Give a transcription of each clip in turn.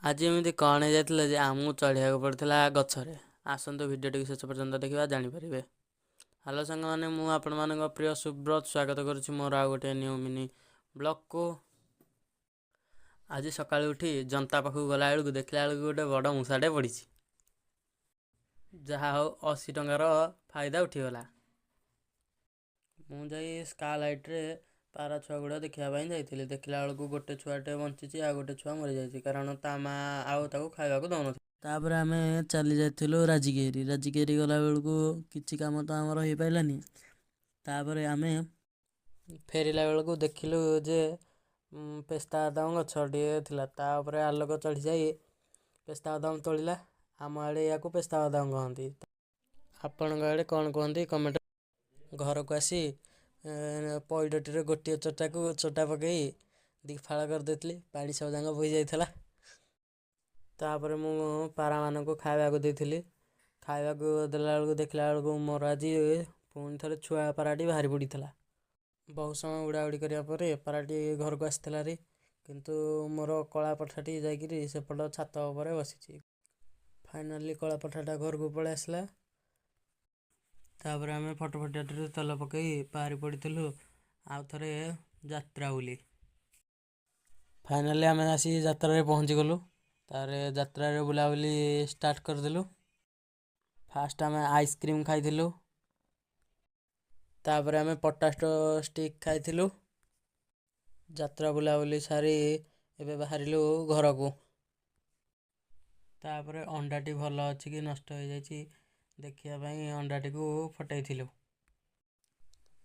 ଆଜି ଏମିତି କ'ଣ ହେଇଯାଇଥିଲା ଯେ ଆମକୁ ଚଢ଼ିବାକୁ ପଡ଼ିଥିଲା ଗଛରେ। ଆସନ୍ତୁ ଭିଡ଼ିଓଟିକୁ ଶେଷ ପର୍ଯ୍ୟନ୍ତ ଦେଖିବା ଜାଣିପାରିବେ। ହ୍ୟାଲୋ ସାଙ୍ଗମାନେ, ମୁଁ ଆପଣମାନଙ୍କ ପ୍ରିୟ ସୁବ୍ରତ ସ୍ୱାଗତ କରୁଛି ମୋର ଆଉ ଗୋଟେ ନ୍ୟୁ ମିନି ବ୍ଲଗ୍କୁ। ଆଜି ସକାଳୁ ଉଠି ଜନ୍ତା ପାଖକୁ ଗଲାବେଳକୁ ଦେଖିଲା ବେଳକୁ ଗୋଟେ ବଡ଼ ମୂଷାଟେ ପଡ଼ିଛି। ଯାହା ହଉ 80 ଟଙ୍କାର ଫାଇଦା ଉଠିଗଲା। ମୁଁ ଯାଇ ସ୍କାଲାଇଟ୍ରେ ପାରା ଛୁଆ ଗୁଡ଼ା ଦେଖିବା ପାଇଁ ଯାଇଥିଲି। ଦେଖିଲା ବେଳକୁ ଗୋଟେ ଛୁଆଟେ ବଞ୍ଚିଛି, ଆଉ ଗୋଟେ ଛୁଆ ମରିଯାଇଛି, କାରଣ ତା ମାଆ ଆଉ ତାକୁ ଖାଇବାକୁ ଦେଉନଥିଲା। ତାପରେ ଆମେ ଚାଲି ଯାଇଥିଲୁ ରାଜିଗିରି ଗଲା ବେଳକୁ କିଛି କାମ ତ ଆମର ହେଇପାରିଲାନି। ତାପରେ ଆମେ ଫେରିଲା ବେଳକୁ ଦେଖିଲୁ ଯେ ପେସ୍ତା ବାଦାମ ଗଛଟିଏ ଥିଲା, ତା ଉପରେ ଆଲୋକ ଚଢ଼ିଯାଇ ପେସ୍ତା ବାଦାମ ତୋଳିଲା। ଆମ ଆଡ଼େ ଏହାକୁ ପେସ୍ତା ବାଦାମ କହନ୍ତି। ଆପଣଙ୍କ ଆଡ଼େ କ'ଣ କୁହନ୍ତି କମେଣ୍ଟ। ଘରକୁ ଆସି ପଇଡ଼ଟିରେ ଗୋଟିଏ ଚୋଟା ପକାଇ ଫାଳ କରିଦେଇଥିଲି, ପାଣି ସବୁ ଯାକ ବୋହି ଯାଇଥିଲା। ତାପରେ ମୁଁ ପାରାମାନଙ୍କୁ ଖାଇବାକୁ ଦେଇଥିଲି। ଖାଇବାକୁ ଦେଲା ବେଳକୁ ଦେଖିଲା ବେଳକୁ ମୋର ଆଜି ପୁଣି ଥରେ ଛୁଆ ପାରାଟି ବାହାରି ପଡ଼ିଥିଲା। ବହୁତ ସମୟ ଉଡ଼ାଉଡ଼ି କରିବା ପରେ ପାରାଟି ଘରକୁ ଆସିଥିଲା ରି, କିନ୍ତୁ ମୋର କଳା ପଠାଟି ଯାଇକିରି ସେପଟ ଛାତ ଉପରେ ବସିଛି। ଫାଇନାଲି କଳା ପଠାଟା ଘରକୁ ପଳେଇ ଆସିଲା। ତାପରେ ଆମେ ଫଟୋଫଟିଆଟିରେ ତେଲ ପକାଇ ବାହାରି ପଡ଼ିଥିଲୁ ଆଉ ଥରେ ଯାତ୍ରା ବୋଲି। ଫାଇନାଲି ଆମେ ଆସି ଯାତ୍ରାରେ ପହଞ୍ଚିଗଲୁ। ତାପରେ ଯାତ୍ରାରେ ବୁଲାବୁଲି ଷ୍ଟାର୍ଟ କରିଦେଲୁ। ଫାଷ୍ଟ ଆମେ ଆଇସ୍କ୍ରିମ୍ ଖାଇଥିଲୁ, ତାପରେ ଆମେ ପଟାଟୋ ଷ୍ଟିକ୍ ଖାଇଥିଲୁ। ଯାତ୍ରା ବୁଲାବୁଲି ସାରି ଏବେ ବାହାରିଲୁ ଘରକୁ। ତାପରେ ଅଣ୍ଡାଟି ଭଲ ଅଛି କି ନଷ୍ଟ ହୋଇଯାଇଛି ଦେଖିବା ପାଇଁ ଅଣ୍ଡାଟିକୁ ଫଟେଇଥିଲୁ।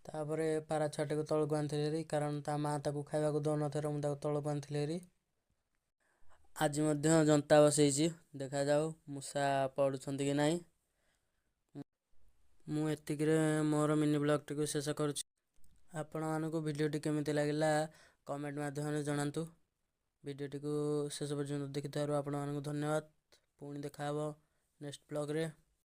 ତାପରେ ପାରା ଛୁଆଟିକୁ ତଳକୁ ଆଣିଥିଲି ହେରି, କାରଣ ତା ମାଆ ତାକୁ ଖାଇବାକୁ ଦେଉନଥିଲା। ମୁଁ ତାକୁ ତଳକୁ ଆଣିଥିଲି ହେରି। ଆଜି ମଧ୍ୟ ଜନ୍ତା ବସେଇଛି, ଦେଖାଯାଉ ମୂଷା ପଡ଼ୁଛନ୍ତି କି ନାହିଁ। ମୁଁ ଏତିକିରେ ମୋର ମିନି ବ୍ଲଗ୍ଟିକୁ ଶେଷ କରୁଛି। ଆପଣମାନଙ୍କୁ ଭିଡ଼ିଓଟି କେମିତି ଲାଗିଲା କମେଣ୍ଟ ମାଧ୍ୟମରେ ଜଣାନ୍ତୁ। ଭିଡ଼ିଓଟିକୁ ଶେଷ ପର୍ଯ୍ୟନ୍ତ ଦେଖିଥିବାରୁ ଆପଣମାନଙ୍କୁ ଧନ୍ୟବାଦ। ପୁଣି ଦେଖାହେବ ନେକ୍ସଟ ବ୍ଲଗ୍ରେ।